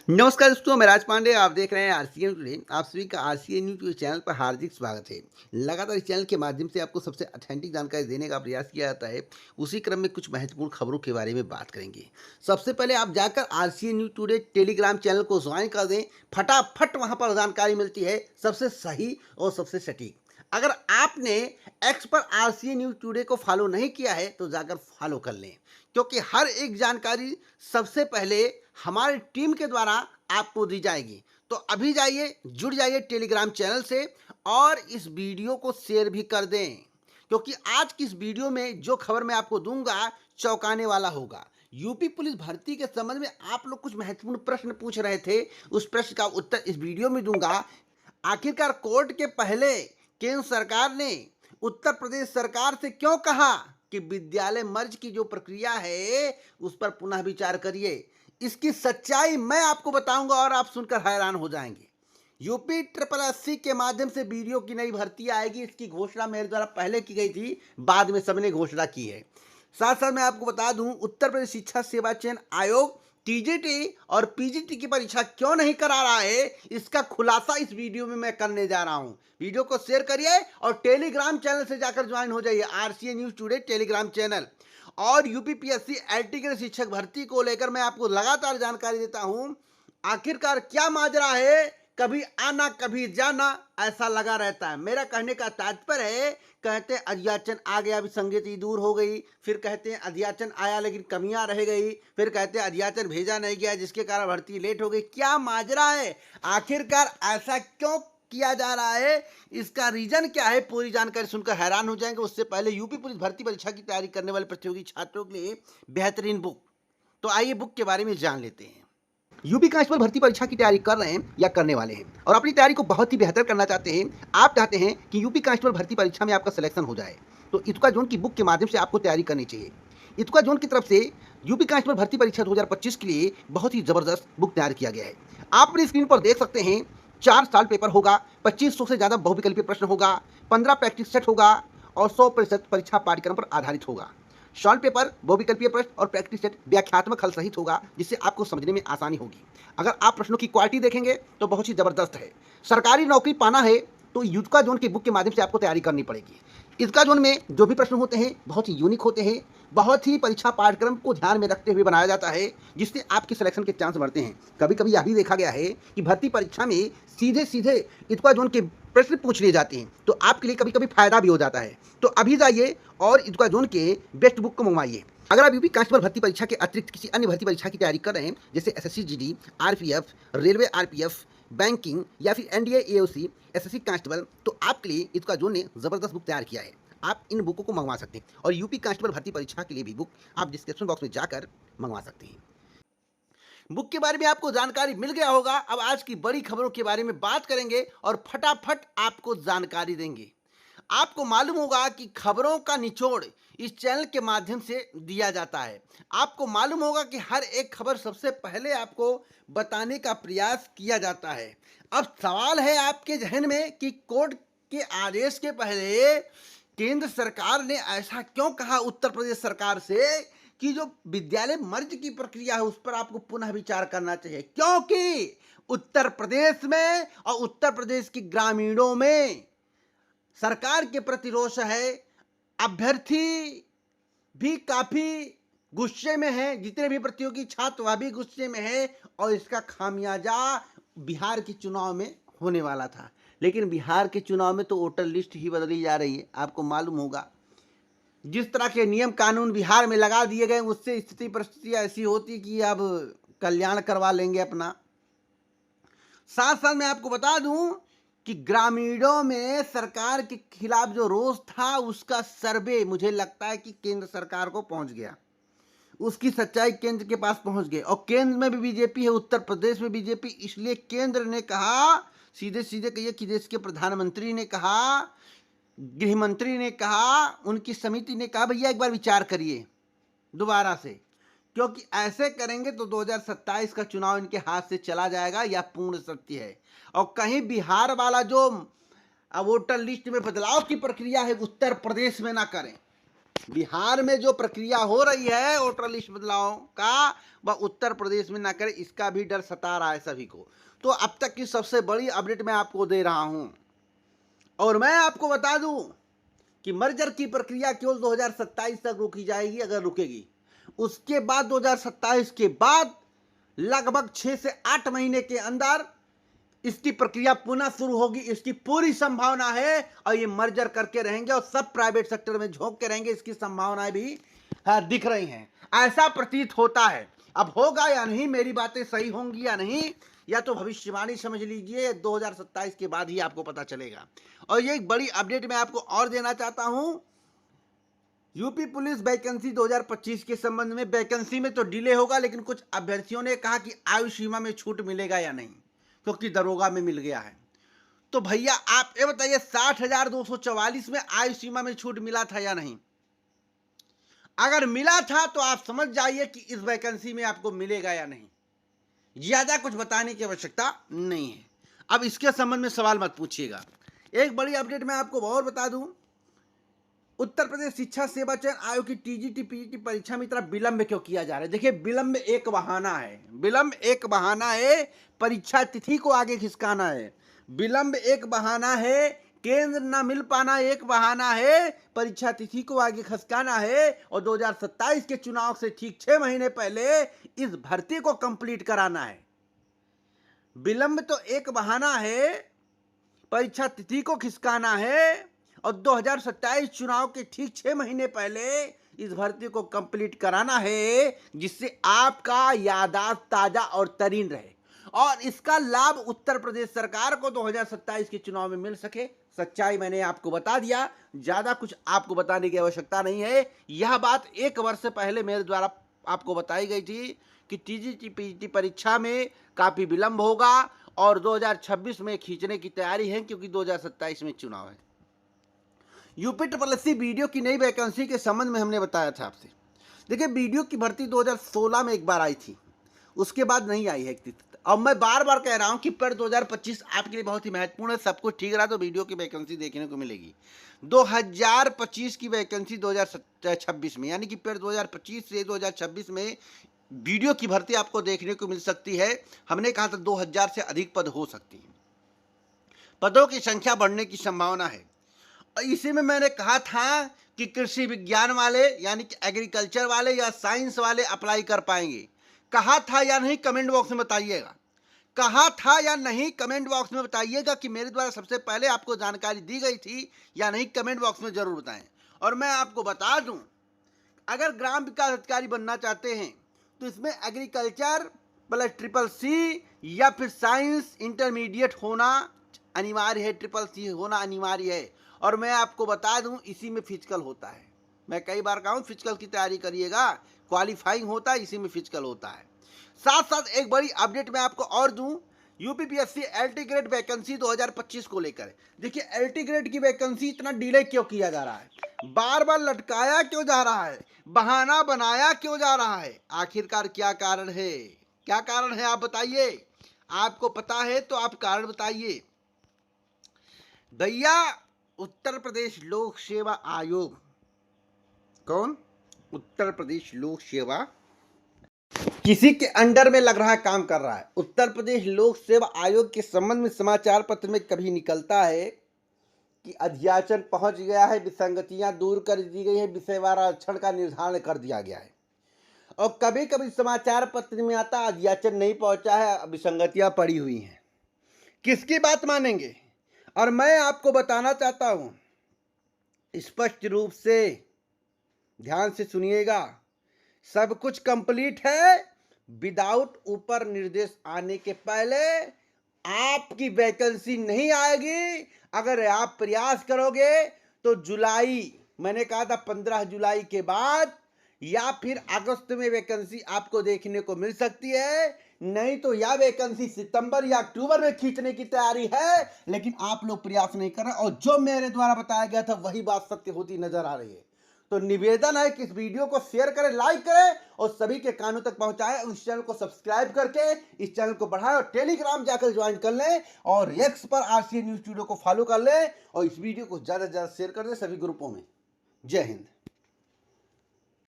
नमस्कार दोस्तों, मैं राज पांडे। आप देख रहे हैं आरसीएन टुडे। आप सभी का आरसीएन न्यूज चैनल पर हार्दिक स्वागत है। लगातार इस चैनल के माध्यम से आपको सबसे ऑथेंटिक जानकारी देने का प्रयास किया जाता है। उसी क्रम में कुछ महत्वपूर्ण खबरों के बारे में बात करेंगे। सबसे पहले आप जाकर RCN news today Telegram channel को ज्वाइन कर दें। फटाफट वहां पर जानकारी मिलती है, सबसे सही और सबसे सटीक। अगर आपने एक्स पर आरसीएन न्यूज टुडे को फॉलो नहीं किया है तो जाकर फॉलो कर लें, क्योंकि हर एक जानकारी सबसे पहले हमारी टीम के द्वारा आपको दी जाएगी। तो अभी जाइए, जुड़ जाइए टेलीग्राम चैनल से और इस वीडियो को शेयर भी कर दें, क्योंकि आज की इस वीडियो में जो खबर मैं आपको दूंगा चौंकाने वाला होगा। यूपी पुलिस भर्ती के संबंध में आप लोग कुछ महत्वपूर्ण प्रश्न पूछ रहे थे, उस प्रश्न का उत्तर इस वीडियो में दूंगा। आखिरकार कोर्ट के पहले केंद्र सरकार ने उत्तर प्रदेश सरकार से क्यों कहा कि विद्यालय मर्ज की जो प्रक्रिया है उस पर पुनः विचार करिए। इसकी सच्चाई मैं आपको बताऊंगा और आप सुनकर हैरान हो जाएंगे। यूपी ट्रिपल एससी के माध्यम से बीडीओ की नई भर्ती आएगी, इसकी घोषणा मेरे द्वारा पहले की गई थी, बाद में सबने घोषणा की है। साथ साथ मैं आपको बता दूं, उत्तर प्रदेश शिक्षा सेवा चयन आयोग टीजीटी और पीजीटी की परीक्षा क्यों नहीं करा रहा है, इसका खुलासा इस वीडियो में मैं करने जा रहा हूं। वीडियो को शेयर करिए और टेलीग्राम चैनल से जाकर ज्वाइन हो जाइए, RCN news today Telegram channel. और यूपीपीएससी एलटी के शिक्षक भर्ती को लेकर मैं आपको लगातार जानकारी देता हूं। आखिरकार क्या माजरा है, कभी आना कभी जाना ऐसा लगा रहता है। मेरा कहने का तात्पर्य है, कहते हैं अध्याचन आ गया, अभी संगति दूर हो गई, फिर कहते हैं अध्याचन आया लेकिन कमियां रह गई, फिर कहते हैं अध्याचन भेजा नहीं गया जिसके कारण भर्ती लेट हो गई। क्या माजरा है, आखिरकार ऐसा क्यों किया जा रहा है, इसका रीजन क्या है, पूरी जानकारी सुनकर हैरान हो जाएंगे। उससे पहले यूपी पुलिस भर्ती परीक्षा की तैयारी करने वाले प्रतियोगी छात्रों के लिए बेहतरीन बुक। तो आइए बुक के बारे में जान लेते हैं। यूपी कांस्टेबल भर्ती परीक्षा की तैयारी कर रहे हैं या करने वाले हैं और अपनी तैयारी को बहुत ही बेहतर करना चाहते हैं। आप चाहते हैं कि यूपी कांस्टेबल भर्ती परीक्षा में आपका सिलेक्शन हो जाए, तो इतुका जोन की बुक के माध्यम से आपको तैयारी करनी चाहिए। इतुका जोन की तरफ से यूपी कांस्टेबल भर्ती परीक्षा 2025 के लिए बहुत ही जबरदस्त बुक तैयार किया गया है। आप अपनी स्क्रीन पर देख सकते हैं, 4 साल पेपर होगा, 2500 से ज़्यादा बहुविकल्पीय प्रश्न होगा, 15 प्रैक्टिस सेट होगा और 100% परीक्षा पाठ्यक्रम पर आधारित होगा। शॉर्ट पेपर, बहुविकल्पीय प्रश्न और प्रैक्टिस सेट व्याख्यात्मक हल सहित होगा, जिससे आपको समझने में आसानी होगी। अगर आप प्रश्नों की क्वालिटी देखेंगे तो बहुत ही जबरदस्त है। सरकारी नौकरी पाना है तो युद्का जोन की बुक के माध्यम से आपको तैयारी करनी पड़ेगी। इसका जोन में जो भी प्रश्न होते हैं बहुत ही यूनिक होते हैं, बहुत ही परीक्षा पाठ्यक्रम को ध्यान में रखते हुए बनाया जाता है, जिससे आपके सिलेक्शन के चांस बढ़ते हैं। कभी कभी यह भी देखा गया है कि भर्ती परीक्षा में सीधे सीधे इतका जोन के प्रश्न पूछ लिए जाते हैं, तो आपके लिए कभी कभी फायदा भी हो जाता है। तो अभी जाइए और इतका जोन के बेस्ट बुक को मंगवाइए। अगर आप यूपी कांस्टेबल भर्ती परीक्षा के अतिरिक्त किसी अन्य भर्ती परीक्षा की तैयारी कर रहे हैं, जैसे SSC GD, RPF, railway RPF, banking या फिर एनडीए एओसी, एसएससी कांस्टेबल, तो आपके लिए इसका जोन ने जबरदस्त बुक तैयार किया है। आप इन बुकों को मंगवा सकते हैं और यूपी कांस्टेबल भर्ती परीक्षा के लिए भी बुक आप डिस्क्रिप्शन बॉक्स में जाकर मंगवा सकते हैं। बुक के बारे में आपको जानकारी मिल गया होगा। अब आज की बड़ी खबरों के बारे में बात करेंगे और फटाफट आपको जानकारी देंगे। आपको मालूम होगा कि खबरों का निचोड़ इस चैनल के माध्यम से दिया जाता है। आपको मालूम होगा कि हर एक खबर सबसे पहले आपको बताने का प्रयास किया जाता है। अब सवाल है आपके जहन में कि कोर्ट के आदेश के पहले केंद्र सरकार ने ऐसा क्यों कहा उत्तर प्रदेश सरकार से कि जो विद्यालय मर्ज की प्रक्रिया है उस पर आपको पुनः विचार करना चाहिए, क्योंकि उत्तर प्रदेश में और उत्तर प्रदेश के ग्रामीणों में सरकार के प्रति रोष है। अभ्यर्थी भी काफी गुस्से में है, जितने भी प्रतियोगी छात्र वह भी गुस्से में है और इसका खामियाजा बिहार के चुनाव में होने वाला था। लेकिन बिहार के चुनाव में तो वोटर लिस्ट ही बदली जा रही है। आपको मालूम होगा जिस तरह के नियम कानून बिहार में लगा दिए गए, उससे स्थिति परिस्थिति ऐसी होती कि अब कल्याण करवा लेंगे अपना। साथ साथ मैं आपको बता दूं कि ग्रामीणों में सरकार के खिलाफ जो रोष था उसका सर्वे मुझे लगता है कि केंद्र सरकार को पहुंच गया, उसकी सच्चाई केंद्र के पास पहुंच गई। और केंद्र में भी बीजेपी है, उत्तर प्रदेश में बीजेपी, इसलिए केंद्र ने कहा, सीधे सीधे कहिए कि देश के प्रधानमंत्री ने कहा, गृह मंत्री ने कहा, उनकी समिति ने कहा भैया एक बार विचार करिए दोबारा से, क्योंकि ऐसे करेंगे तो 2027 का चुनाव इनके हाथ से चला जाएगा, यह पूर्ण सत्य है। और कहीं बिहार वाला जो वोटर लिस्ट में बदलाव की प्रक्रिया है उत्तर प्रदेश में ना करें। बिहार में जो प्रक्रिया हो रही है वोटर लिस्ट बदलाव का, वह उत्तर प्रदेश में ना करे, इसका भी डर सता रहा है सभी को। तो अब तक की सबसे बड़ी अपडेट मैं आपको दे रहा हूं, और मैं आपको बता दूं कि मर्जर की प्रक्रिया केवल 2027 तक रोकी जाएगी, अगर रुकेगी। उसके बाद 2027 के बाद लगभग 6 से 8 महीने के अंदर इसकी प्रक्रिया पुनः शुरू होगी, इसकी पूरी संभावना है। और ये मर्जर करके रहेंगे और सब प्राइवेट सेक्टर में झोंक के रहेंगे, इसकी संभावनाएं भी दिख रही हैं, ऐसा प्रतीत होता है। अब होगा या नहीं, मेरी बातें सही होंगी या नहीं, या तो भविष्यवाणी समझ लीजिए, 2027 के बाद ही आपको पता चलेगा। और ये एक बड़ी अपडेट मैं आपको और देना चाहता हूं, यूपी पुलिस वैकेंसी 2025 के संबंध में। वैकेंसी में तो डिले होगा, लेकिन कुछ अभ्यर्थियों ने कहा कि आयु सीमा में छूट मिलेगा या नहीं, क्योंकि दरोगा में मिल गया है। तो भैया आप ये बताइए, 60,244 में आयु सीमा में छूट मिला था या नहीं? अगर मिला था तो आप समझ जाइए कि इस वैकेंसी में आपको मिलेगा या नहीं। ज्यादा कुछ बताने की आवश्यकता नहीं है। अब इसके संबंध में सवाल मत पूछिएगा। एक बड़ी अपडेट मैं आपको और बता दूं, उत्तर प्रदेश शिक्षा सेवा चयन आयोग की टीजीटी पीजीटी परीक्षा में इतना विलंब क्यों किया जा रहा है? देखिए, विलंब एक बहाना है, विलंब एक बहाना है, परीक्षा तिथि को आगे खिसकाना है। विलंब एक बहाना है, केंद्र न मिल पाना एक बहाना है, परीक्षा तिथि को आगे खिसकाना है, और 2027 के चुनाव से ठीक 6 महीने पहले इस भर्ती को कंप्लीट कराना है। विलंब तो एक बहाना है, परीक्षा तिथि को खिसकाना है, और 2027 चुनाव के ठीक 6 महीने पहले इस भर्ती को कंप्लीट कराना है, जिससे आपका याददाश्त ताजा और तरीन रहे, और इसका लाभ उत्तर प्रदेश सरकार को 2027 के चुनाव में मिल सके। सच्चाई मैंने आपको बता दिया, ज्यादा कुछ आपको बताने की आवश्यकता नहीं है। यह बात 1 वर्ष पहले मेरे द्वारा आपको बताई गई थी कि टीजीटी पीजीटी परीक्षा में काफी विलंब होगा, और 2026 में खींचने की तैयारी है, क्योंकि 2027 में चुनाव है। यूपी ट्रिपल वीडियो की नई वैकेंसी के संबंध में हमने बताया था आपसे। देखिए, वीडियो की भर्ती 2016 में एक बार आई थी, उसके बाद नहीं आई है। अब मैं बार बार कह रहा हूं कि पर 2025 आपके लिए बहुत ही महत्वपूर्ण है। सब कुछ ठीक रहा तो वीडियो की वैकेंसी देखने को मिलेगी। 2025 की वैकेंसी 2026 में, यानी कि पर 2025 से 2026 में वीडियो की भर्ती आपको देखने को मिल सकती है। हमने कहा था 2000 से अधिक पद हो सकती है, पदों की संख्या बढ़ने की संभावना है। इसी में मैंने कहा था कि कृषि विज्ञान वाले, यानी कि एग्रीकल्चर वाले या साइंस वाले अप्लाई कर पाएंगे। कहा था या नहीं, कमेंट बॉक्स में बताइएगा। कहा था या नहीं, कमेंट बॉक्स में बताइएगा कि मेरे द्वारा सबसे पहले आपको जानकारी दी गई थी या नहीं, कमेंट बॉक्स में जरूर बताएं। और मैं आपको बता दूं, अगर ग्राम विकास अधिकारी बनना चाहते हैं तो इसमें एग्रीकल्चर प्लस CCC या फिर साइंस इंटरमीडिएट होना अनिवार्य है, CCC होना अनिवार्य है। और मैं आपको बता दूं, इसी में फिजिकल होता है। मैं कई बार कहा हूं फिजिकल की तैयारी करिएगा, क्वालिफाइंग होता है, इसी में फिजिकल होता है। साथ साथ एक बड़ी अपडेट मैं आपको और दूं, यूपीपीएससी एलटी ग्रेड वैकेंसी 2025 को लेकर। देखिए, एलटी ग्रेड की वैकेंसी इतना डिले क्यों किया जा रहा है, बार बार लटकाया क्यों जा रहा है, बहाना बनाया क्यों जा रहा है? आखिरकार क्या कारण है? क्या कारण है आप बताइए। आपको पता है तो आप कारण बताइए। भैया, उत्तर प्रदेश लोक सेवा आयोग, कौन? उत्तर प्रदेश लोक सेवा किसी के अंडर में लग रहा है, काम कर रहा है। उत्तर प्रदेश लोक सेवा आयोग के संबंध में समाचार पत्र में कभी निकलता है कि अध्याचन पहुंच गया है, विसंगतियां दूर कर दी गई है, विषयवार आरक्षण का निर्धारण कर दिया गया है। और कभी कभी समाचार पत्र में आता अध्याचन नहीं पहुंचा है, विसंगतियां पड़ी हुई हैं। किसकी बात मानेंगे? और मैं आपको बताना चाहता हूं, स्पष्ट रूप से ध्यान से सुनिएगा, सब कुछ कंप्लीट है। विदाउट ऊपर निर्देश आने के पहले आपकी वैकेंसी नहीं आएगी। अगर आप प्रयास करोगे तो जुलाई, मैंने कहा था 15 जुलाई के बाद या फिर अगस्त में वैकेंसी आपको देखने को मिल सकती है। नहीं तो या वैकेंसी सितंबर या अक्टूबर में खींचने की तैयारी है, लेकिन आप लोग प्रयास नहीं कर रहे, और जो मेरे द्वारा बताया गया था वही बात सत्य होती नजर आ रही है। तो निवेदन है कि इस वीडियो को शेयर करें, लाइक करें, और सभी के कानों तक पहुंचाएं। इस चैनल को सब्सक्राइब करके इस चैनल को बढ़ाएं, और टेलीग्राम जाकर ज्वाइन कर लें, और एक्स पर आरसीए न्यूज स्टूडियो को फॉलो कर लें, और इस वीडियो को ज्यादा से ज्यादा शेयर कर दें सभी ग्रुपों में। जय हिंद।